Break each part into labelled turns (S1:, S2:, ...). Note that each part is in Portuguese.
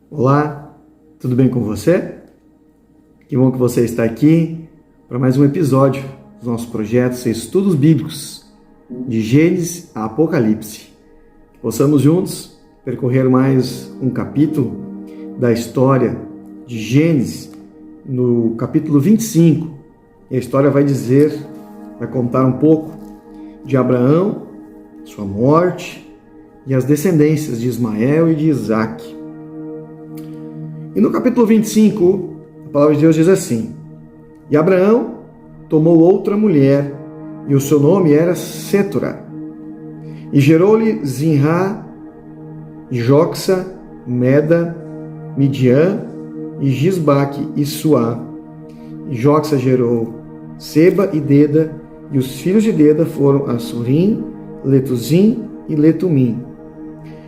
S1: Olá, tudo bem com você? Que bom que você está aqui para mais um episódio dos nossos projetos Estudos Bíblicos, de Gênesis a Apocalipse. Que possamos juntos percorrer mais um capítulo da história de Gênesis, no capítulo 25. E a história vai contar um pouco de Abraão, sua morte e as descendências de Ismael e de Isaque. E no capítulo 25, a palavra de Deus diz assim: E Abraão tomou outra mulher, e o seu nome era Sétura, e gerou-lhe Zinrá, e Joxa, Meda, Midian, e Gisbaque e Suá. E Joxa gerou Seba e Deda, e os filhos de Deda foram Assurim, Letuzim e Letumim.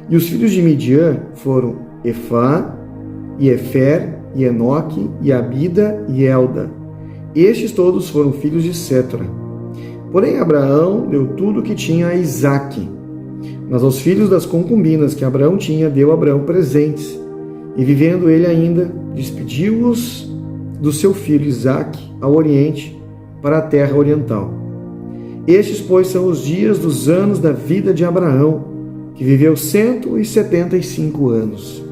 S1: E os filhos de Midian foram Efá, e Efer, e Enoque, e Abida, e Elda. Estes todos foram filhos de Sétura. Porém, Abraão deu tudo o que tinha a Isaque. Mas aos filhos das concubinas que Abraão tinha, deu Abraão presentes. E vivendo ele ainda, despediu-os do seu filho Isaque ao oriente, para a terra oriental. Estes, pois, são os dias dos anos da vida de Abraão, que viveu 175 anos.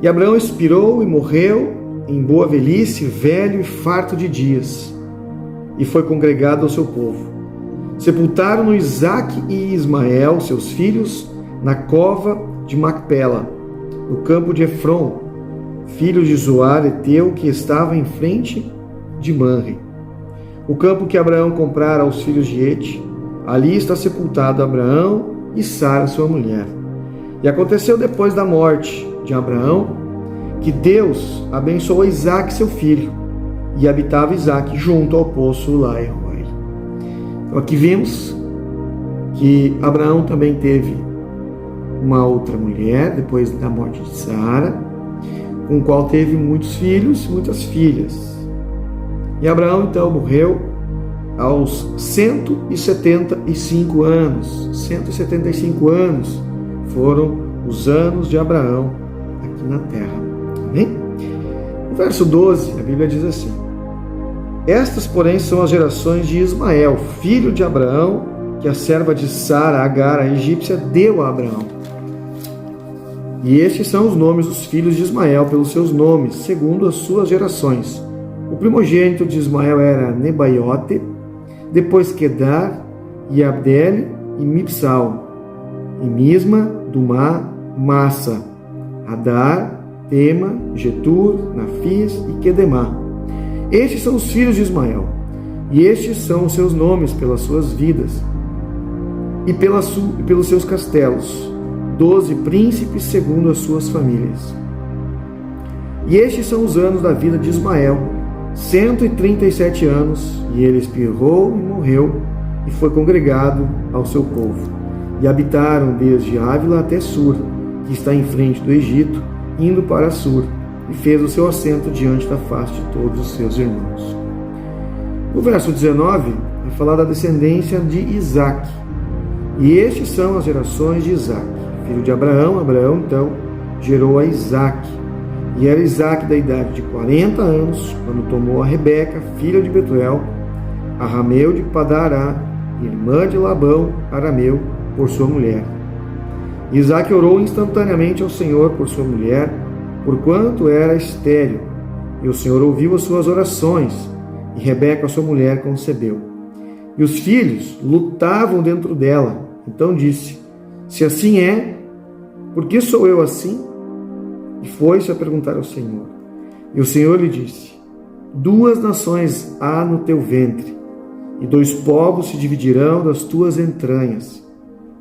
S1: E Abraão expirou e morreu em boa velhice, velho e farto de dias, e foi congregado ao seu povo. Sepultaram-no Isaque e Ismael, seus filhos, na cova de Macpela, no campo de Efron, filho de Zoar Eteu, que estava em frente de Manre. O campo que Abraão comprara aos filhos de Et, ali está sepultado Abraão e Sara, sua mulher. E aconteceu depois da morte de Abraão, que Deus abençoou Isaque, seu filho, e habitava Isaque junto ao poço Lai-Roi. Então aqui vemos que Abraão também teve uma outra mulher, depois da morte de Sara, com o qual teve muitos filhos e muitas filhas. E Abraão então morreu aos 175 anos. 175 anos foram os anos de Abraão aqui na terra. Amém? No verso 12, a Bíblia diz assim: Estas, porém, são as gerações de Ismael, filho de Abraão, que a serva de Sara, Agar, a egípcia, deu a Abraão. E estes são os nomes dos filhos de Ismael, pelos seus nomes, segundo as suas gerações. O primogênito de Ismael era Nebaiote, depois Quedar, e Abdel, e Mipsal, e Misma, Dumá, Massa, Adar, Tema, Getur, Nafis e Quedemá. Estes são os filhos de Ismael, e estes são os seus nomes pelas suas vidas e pelos seus castelos, 12 príncipes segundo as suas famílias. E estes são os anos da vida de Ismael, 137 anos, e ele expirou e morreu, e foi congregado ao seu povo. E habitaram desde Ávila até Sur, que está em frente do Egito, indo para Sur, e fez o seu assento diante da face de todos os seus irmãos. No verso 19, vai falar da descendência de Isaque. E estes são as gerações de Isaque, filho de Abraão. Abraão, então, gerou a Isaque. E era Isaque da idade de 40 anos, quando tomou a Rebeca, filha de Betuel, a Rameu de Padará, irmã de Labão, arameu, por sua mulher. Isaque orou instantaneamente ao Senhor por sua mulher, porquanto era estéril, e o Senhor ouviu as suas orações, e Rebeca, sua mulher, concebeu. E os filhos lutavam dentro dela. Então disse: Se assim é, por que sou eu assim? E foi-se a perguntar ao Senhor. E o Senhor lhe disse: 2 nações há no teu ventre, e 2 povos se dividirão das tuas entranhas.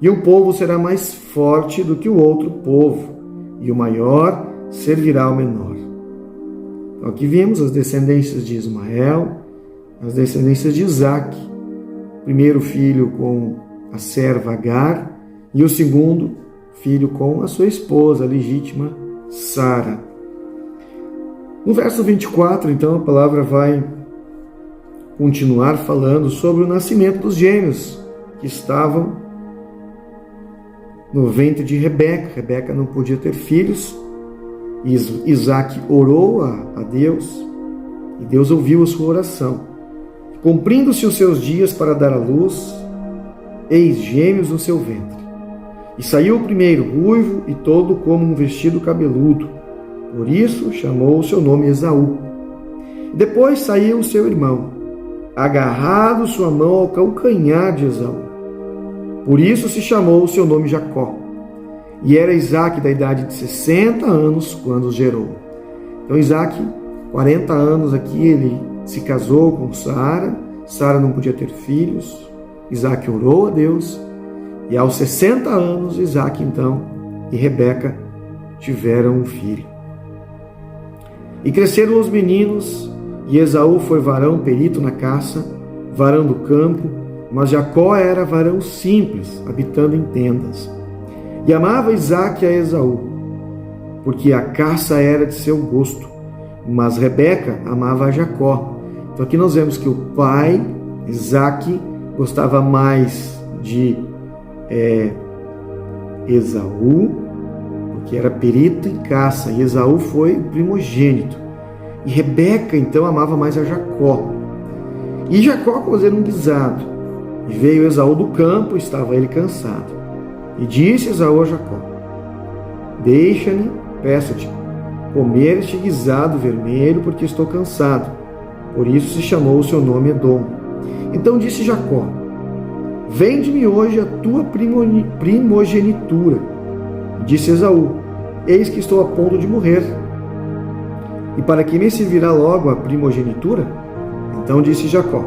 S1: E um povo será mais forte do que o outro povo, e o maior servirá ao menor. Então, aqui vemos as descendências de Ismael, as descendências de Isaque. O primeiro filho com a serva Agar, e o segundo filho com a sua esposa legítima, Sara. No verso 24, então, a palavra vai continuar falando sobre o nascimento dos gêmeos que estavam no ventre de Rebeca. Rebeca não podia ter filhos, Isaac orou a Deus e Deus ouviu a sua oração. Cumprindo-se os seus dias para dar à luz, eis gêmeos no seu ventre. E saiu o primeiro ruivo e todo como um vestido cabeludo. Por isso chamou o seu nome Esaú. Depois saiu o seu irmão, agarrado sua mão ao calcanhar de Esaú. Por isso se chamou o seu nome Jacó. E era Isaac da idade de 60 anos quando os gerou. Então Isaac, 40 anos aqui, ele se casou com Sara. Sara não podia ter filhos. Isaac orou a Deus. E aos 60 anos, Isaac então e Rebeca tiveram um filho. E cresceram os meninos, e Esaú foi varão perito na caça, varão do campo, mas Jacó era varão simples, habitando em tendas. E amava Isaac a Esaú, porque a caça era de seu gosto, mas Rebeca amava a Jacó. Então aqui nós vemos que o pai, Isaac, gostava mais de Esaú, porque era perito em caça, e Esaú foi o primogênito. E Rebeca, então, amava mais a Jacó. E Jacó cozeram um guisado, e veio Esaú do campo, estava ele cansado. E disse Esaú a Jacó: deixa-me, peço-te, comer este guisado vermelho, porque estou cansado. Por isso se chamou o seu nome Edom. Então disse Jacó: vende-me hoje a tua primogenitura. E disse Esaú: eis que estou a ponto de morrer, e para que me servirá logo a primogenitura? Então disse Jacó: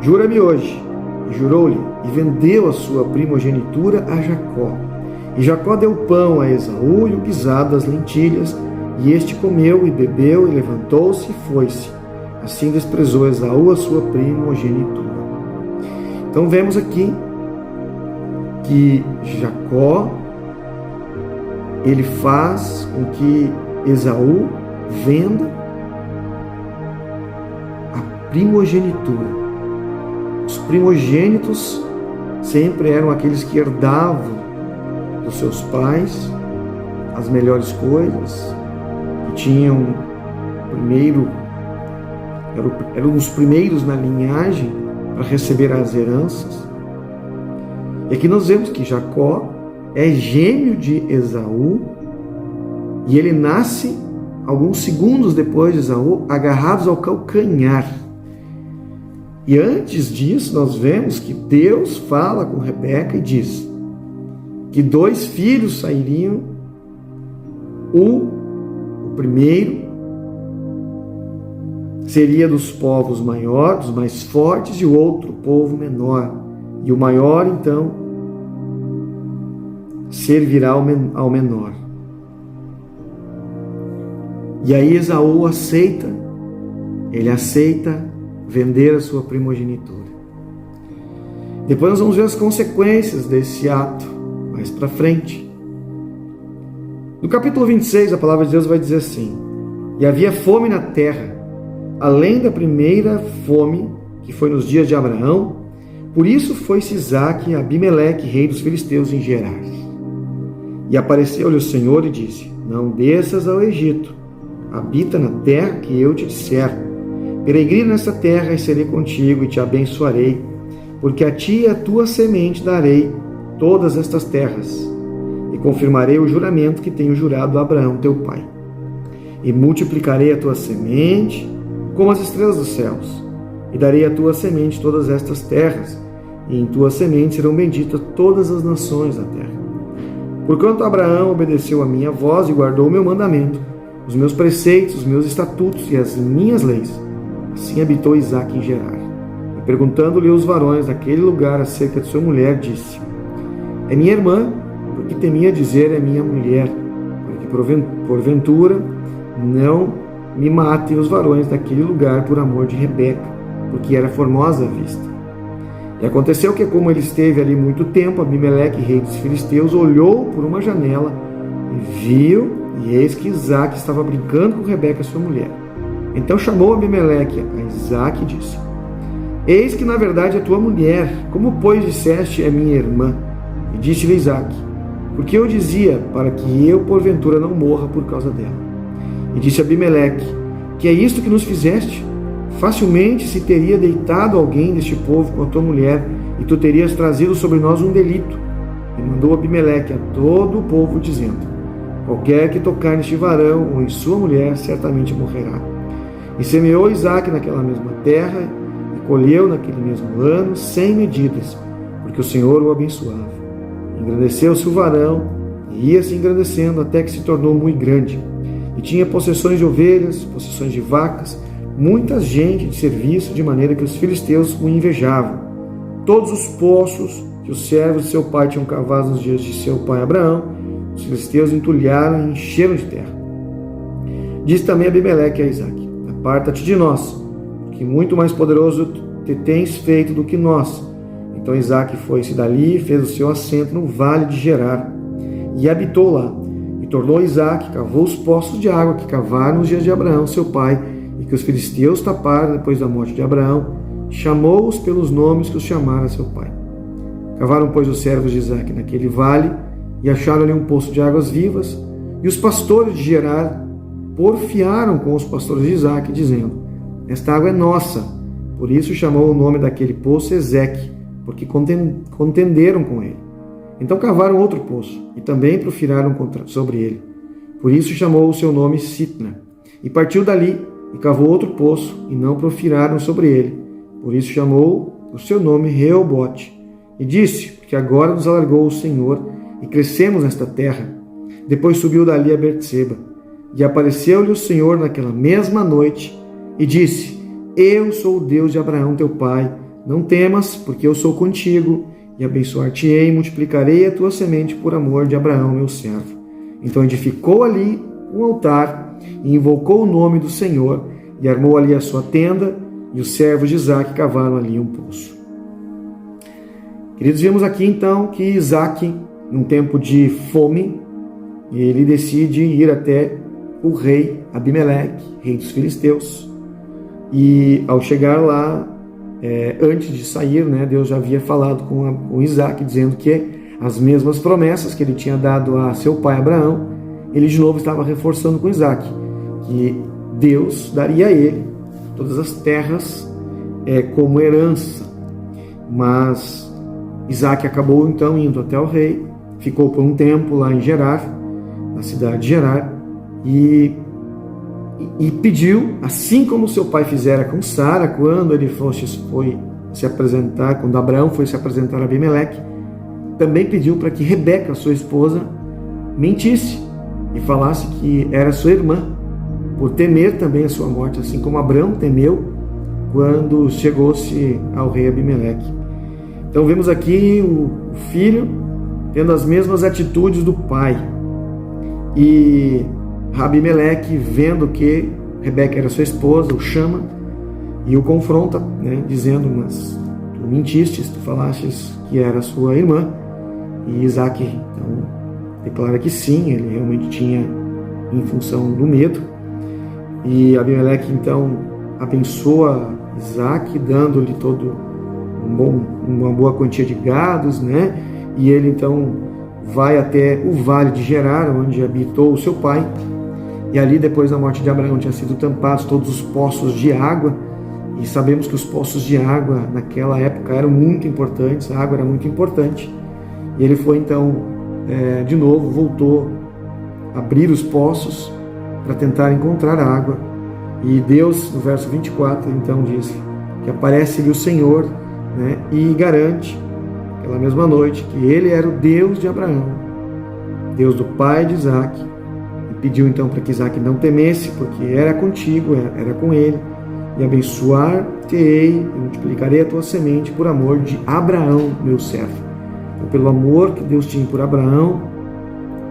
S1: jura-me hoje. E jurou-lhe, e vendeu a sua primogenitura a Jacó. E Jacó deu pão a Esaú e o guisado das lentilhas, e este comeu e bebeu, e levantou-se e foi-se. Assim desprezou Esaú a sua primogenitura. Então vemos aqui que Jacó, ele faz com que Esaú venda a primogenitura. Os primogênitos sempre eram aqueles que herdavam dos seus pais as melhores coisas, que tinham eram os primeiros na linhagem para receber as heranças. E aqui nós vemos que Jacó é gêmeo de Esaú, e ele nasce alguns segundos depois de Esaú, agarrados ao calcanhar. E antes disso, nós vemos que Deus fala com Rebeca e diz que 2 filhos sairiam, o primeiro seria dos povos maiores, dos mais fortes, e o outro povo menor. E o maior, então, servirá ao menor. E aí Esaú ele aceita vender a sua primogenitura. Depois nós vamos ver as consequências desse ato, mais para frente. No capítulo 26, a palavra de Deus vai dizer assim: e havia fome na terra, além da primeira fome, que foi nos dias de Abraão. Por isso foi-se Isaque a Abimeleque, rei dos filisteus, em Gerar. E apareceu-lhe o Senhor e disse: não desças ao Egito, habita na terra que eu te disser. Peregrina nessa terra e serei contigo e te abençoarei, porque a ti e a tua semente darei todas estas terras, e confirmarei o juramento que tenho jurado a Abraão teu pai. E multiplicarei a tua semente como as estrelas dos céus, e darei à tua semente todas estas terras, e em tua semente serão benditas todas as nações da terra. Porquanto Abraão obedeceu a minha voz e guardou o meu mandamento, os meus preceitos, os meus estatutos e as minhas leis, assim habitou Isaque em Gerar. E perguntando-lhe os varões daquele lugar acerca de sua mulher, disse: é minha irmã, porque temia dizer é minha mulher, porque porventura não me matem os varões daquele lugar por amor de Rebeca, porque era formosa à vista. E aconteceu que, como ele esteve ali muito tempo, Abimeleque, rei dos filisteus, olhou por uma janela e viu, e eis que Isaque estava brincando com Rebeca, sua mulher. Então chamou Abimeleque a Isaque e disse: eis que na verdade é tua mulher, como pois disseste é minha irmã? E disse-lhe Isaque: porque eu dizia, para que eu porventura não morra por causa dela. E disse Abimeleque: que é isto que nos fizeste? Facilmente se teria deitado alguém deste povo com a tua mulher, e tu terias trazido sobre nós um delito. E mandou Abimeleque a todo o povo, dizendo: qualquer que tocar neste varão ou em sua mulher, certamente morrerá. E semeou Isaque naquela mesma terra, e colheu naquele mesmo ano 100 medidas, porque o Senhor o abençoava. Engrandeceu-se o varão, e ia se engrandecendo até que se tornou muito grande. E tinha possessões de ovelhas, possessões de vacas, muita gente de serviço, de maneira que os filisteus o invejavam. Todos os poços que os servos de seu pai tinham cavado nos dias de seu pai Abraão, os filisteus entulharam e encheram de terra. Disse também Abimeleque a Isaque: aparta-te de nós, porque muito mais poderoso te tens feito do que nós. Então Isaque foi-se dali e fez o seu assento no vale de Gerar, e habitou lá. E tornou Isaque, cavou os poços de água que cavaram nos dias de Abraão, seu pai, e que os filisteus taparam depois da morte de Abraão, chamou-os pelos nomes que os chamara seu pai. Cavaram, pois, os servos de Isaque naquele vale, e acharam ali um poço de águas vivas, e os pastores de Gerar porfiaram com os pastores de Isaque, dizendo: esta água é nossa. Por isso chamou o nome daquele poço Ezeque, porque contenderam com ele. Então cavaram outro poço, e também profiraram sobre ele. Por isso chamou o seu nome Sitna. E partiu dali, e cavou outro poço, e não profiraram sobre ele. Por isso chamou o seu nome Reobote. E disse: porque agora nos alargou o Senhor, e crescemos nesta terra. Depois subiu dali a Berseba. E apareceu-lhe o Senhor naquela mesma noite, e disse: eu sou o Deus de Abraão teu pai. Não temas, porque eu sou contigo, e abençoar-te-ei e multiplicarei a tua semente por amor de Abraão, meu servo. Então edificou ali um altar, e invocou o nome do Senhor, e armou ali a sua tenda, e os servos de Isaque cavaram ali um poço. Queridos, vimos aqui então que Isaque, num tempo de fome, ele decide ir até o rei Abimeleque, rei dos filisteus. E ao chegar lá, antes de sair, Deus já havia falado com Isaque, dizendo que as mesmas promessas que ele tinha dado a seu pai Abraão, ele de novo estava reforçando com Isaque, que Deus daria a ele todas as terras como herança. Mas Isaque acabou então indo até o rei, ficou por um tempo lá em Gerar, na cidade de Gerar, e pediu, assim como seu pai fizera com Sara, quando ele foi se apresentar, quando Abraão foi se apresentar a Abimeleque, também pediu para que Rebeca, sua esposa, mentisse e falasse que era sua irmã, por temer também a sua morte, assim como Abraão temeu quando chegou-se ao rei Abimeleque. Então vemos aqui o filho tendo as mesmas atitudes do pai, e Abimeleque, vendo que Rebeca era sua esposa, o chama e o confronta, dizendo: mas tu mentiste, tu falastes que era sua irmã. E Isaque então declara que sim, ele realmente tinha, em função do medo. E Abimeleque então abençoa Isaque, dando-lhe todo uma boa quantia de gados, e ele então vai até o vale de Gerar, onde habitou o seu pai. E ali, depois da morte de Abraão, tinham sido tampados todos os poços de água. E sabemos que os poços de água naquela época eram muito importantes, a água era muito importante. E ele foi então, de novo, voltou a abrir os poços para tentar encontrar água. E Deus, no verso 24, então diz que aparece-lhe o Senhor, e garante, aquela mesma noite, que ele era o Deus de Abraão, Deus do pai de Isaque. Pediu então para que Isaque não temesse, porque era contigo, era com ele, e abençoar-te-ei e multiplicarei a tua semente por amor de Abraão, meu servo. Então, pelo amor que Deus tinha por Abraão,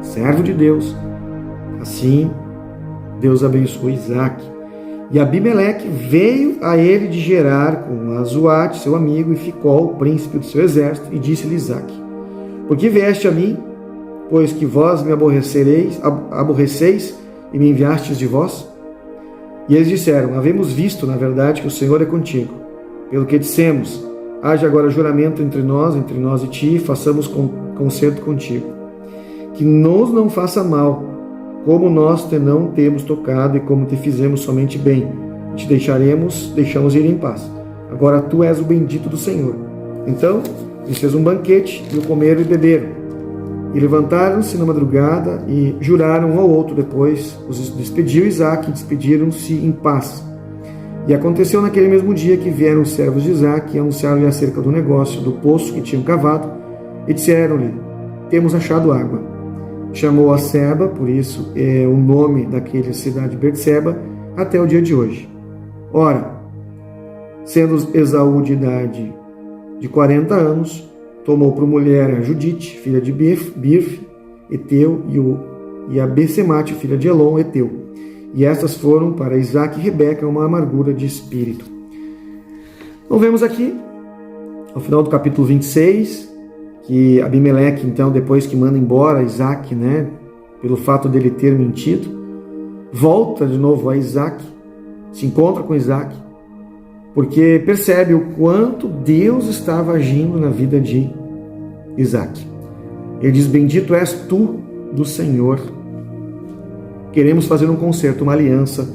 S1: servo de Deus, assim Deus abençoou Isaque. E Abimeleque veio a ele de Gerar com Azuate, seu amigo, e Ficol, príncipe do seu exército, e disse-lhe Isaque: por que vieste a mim? Pois que vós me aborreceis e me enviastes de vós? E eles disseram: havemos visto, na verdade, que o Senhor é contigo. Pelo que dissemos: haja agora juramento entre nós e ti, e façamos concerto contigo. Que nos não faça mal, como nós não temos tocado e como te fizemos somente bem. Te deixamos ir em paz. Agora tu és o bendito do Senhor. Então, lhes fez um banquete, e o comeram e beberam. E levantaram-se na madrugada e juraram um ao outro. Depois os despediu Isaque e despediram-se em paz. E aconteceu naquele mesmo dia que vieram os servos de Isaque e anunciaram-lhe acerca do negócio do poço que tinham cavado, e disseram-lhe: temos achado água. Chamou a Seba, por isso é o nome daquela cidade Betseba, até o dia de hoje. Ora, sendo Esaú de idade de 40 anos, tomou por mulher a Judite, filha de Birfe, Eteu, e a Besemate, filha de Elon, Eteu. E estas foram para Isaque e Rebeca uma amargura de espírito. Então vemos aqui, ao final do capítulo 26, que Abimeleque, então, depois que manda embora Isaque, pelo fato dele ter mentido, volta de novo a Isaque, se encontra com Isaque, porque percebe o quanto Deus estava agindo na vida de Isaque. Ele diz: bendito és tu do Senhor. Queremos fazer um concerto, uma aliança,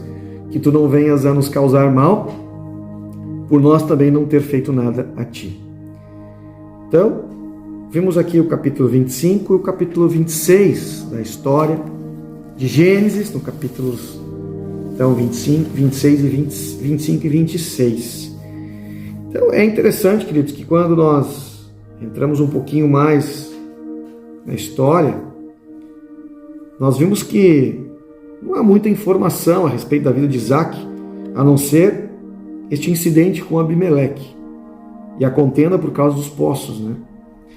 S1: que tu não venhas a nos causar mal, por nós também não ter feito nada a ti. Então, vimos aqui o capítulo 25 e o capítulo 26 da história de Gênesis, no capítulos 25 e 26. Então, é interessante, queridos, que quando nós entramos um pouquinho mais na história, nós vimos que não há muita informação a respeito da vida de Isaque, a não ser este incidente com Abimeleque e a contenda por causa dos poços.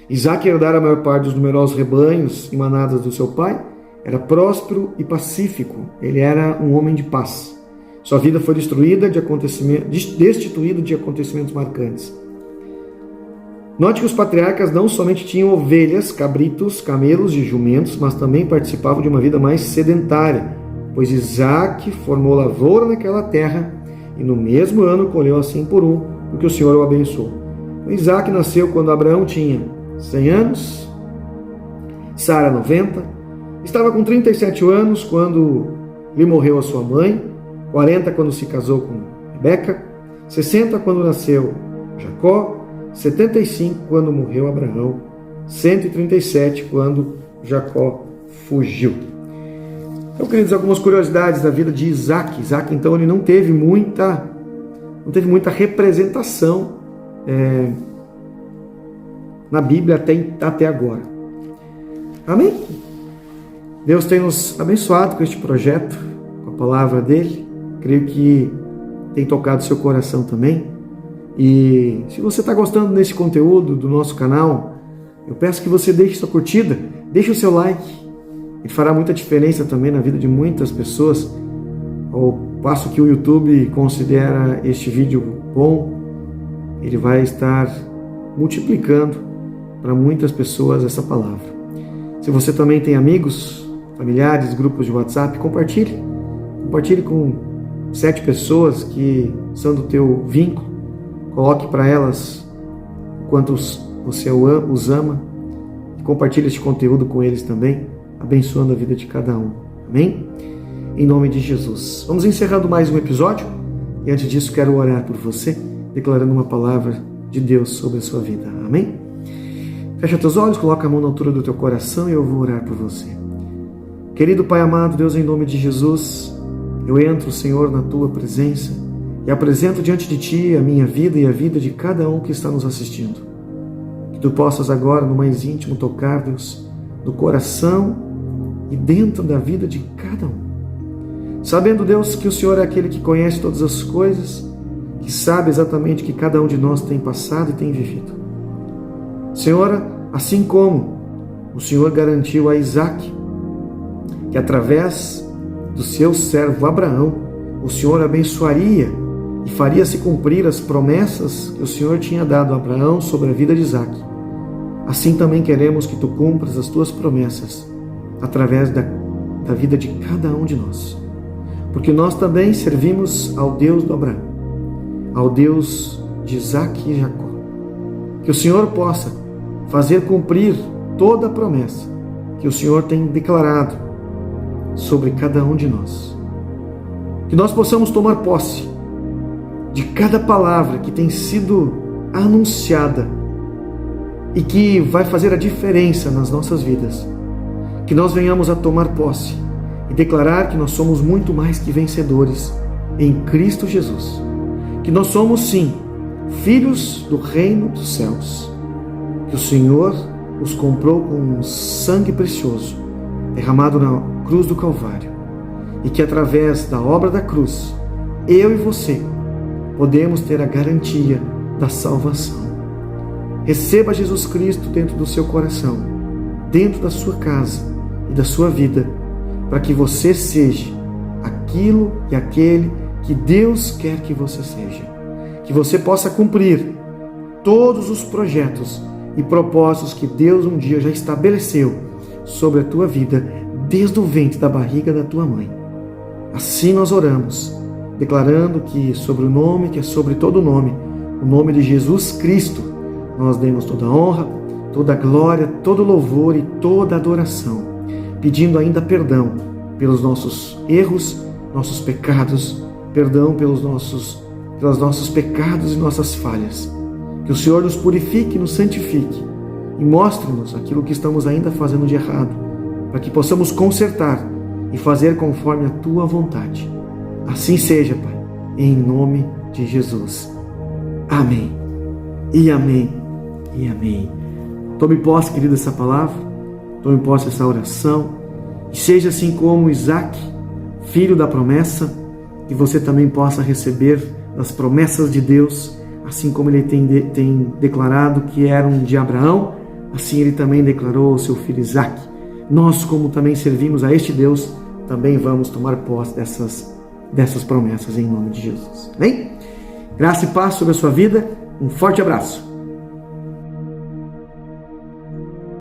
S1: Isaque herdara a maior parte dos numerosos rebanhos e manadas do seu pai, era próspero e pacífico, ele era um homem de paz. Sua vida foi destituída de acontecimentos marcantes. Note que os patriarcas não somente tinham ovelhas, cabritos, camelos e jumentos, mas também participavam de uma vida mais sedentária, pois Isaque formou lavoura naquela terra e no mesmo ano colheu a 100 por 1, porque o Senhor o abençoou. Isaque nasceu quando Abraão tinha 100 anos, Sara 90, estava com 37 anos quando lhe morreu a sua mãe, 40 quando se casou com Rebeca, 60 quando nasceu Jacó, 75 quando morreu Abraão, 137 quando Jacó fugiu. Então, queridos, algumas curiosidades da vida de Isaque. Isaque, então, ele não teve muita representação na Bíblia até agora. Amém? Deus tem nos abençoado com este projeto, com a palavra dele. Creio que tem tocado seu coração também. E se você está gostando desse conteúdo do nosso canal, eu peço que você deixe sua curtida, deixe o seu like. Ele fará muita diferença também na vida de muitas pessoas. Ao passo que o YouTube considera este vídeo bom, ele vai estar multiplicando para muitas pessoas essa palavra. Se você também tem amigos, familiares, grupos de WhatsApp, compartilhe. Compartilhe com 7 pessoas que são do teu vínculo. Coloque para elas o quanto você os ama e compartilhe este conteúdo com eles também, abençoando a vida de cada um. Amém? Em nome de Jesus. Vamos encerrando mais um episódio e antes disso quero orar por você, declarando uma palavra de Deus sobre a sua vida. Amém? Fecha teus olhos, coloca a mão na altura do teu coração e eu vou orar por você. Querido Pai amado, Deus, em nome de Jesus, eu entro, Senhor, na tua presença e apresento diante de Ti a minha vida e a vida de cada um que está nos assistindo. Que Tu possas agora, no mais íntimo, tocar, Deus, no coração e dentro da vida de cada um. Sabendo, Deus, que o Senhor é aquele que conhece todas as coisas, que sabe exatamente o que cada um de nós tem passado e tem vivido. Senhor, assim como o Senhor garantiu a Isaque que através do seu servo Abraão, o Senhor abençoaria e faria se cumprir as promessas que o Senhor tinha dado a Abraão sobre a vida de Isaque. Assim também queremos que Tu cumpras as Tuas promessas através da vida de cada um de nós. Porque nós também servimos ao Deus do Abraão, ao Deus de Isaque e Jacó. Que o Senhor possa fazer cumprir toda a promessa que o Senhor tem declarado sobre cada um de nós. Que nós possamos tomar posse de cada palavra que tem sido anunciada e que vai fazer a diferença nas nossas vidas. Que nós venhamos a tomar posse e declarar que nós somos muito mais que vencedores em Cristo Jesus. Que nós somos, sim, filhos do reino dos céus. Que o Senhor os comprou com um sangue precioso, derramado na cruz do Calvário. E que através da obra da cruz, eu e você podemos ter a garantia da salvação. Receba Jesus Cristo dentro do seu coração, dentro da sua casa e da sua vida, para que você seja aquilo e aquele que Deus quer que você seja. Que você possa cumprir todos os projetos e propósitos que Deus um dia já estabeleceu sobre a tua vida, desde o ventre da barriga da tua mãe. Assim nós oramos, declarando que sobre o nome, que é sobre todo nome, o nome de Jesus Cristo, nós demos toda a honra, toda a glória, todo o louvor e toda a adoração, pedindo ainda perdão pelos nossos erros, nossos pecados, perdão pelos nossos pecados e nossas falhas. Que o Senhor nos purifique, nos santifique e mostre-nos aquilo que estamos ainda fazendo de errado, para que possamos consertar e fazer conforme a Tua vontade. Assim seja, Pai, em nome de Jesus. Amém. E amém. E amém. Tome posse, querido, dessa palavra. Tome posse dessa oração. E seja assim como Isaac, filho da promessa, que você também possa receber as promessas de Deus, assim como ele tem declarado que eram de Abraão, assim ele também declarou ao seu filho Isaac. Nós, como também servimos a este Deus, também vamos tomar posse dessas promessas em nome de Jesus. Amém? Graça e paz sobre a sua vida. Um forte abraço.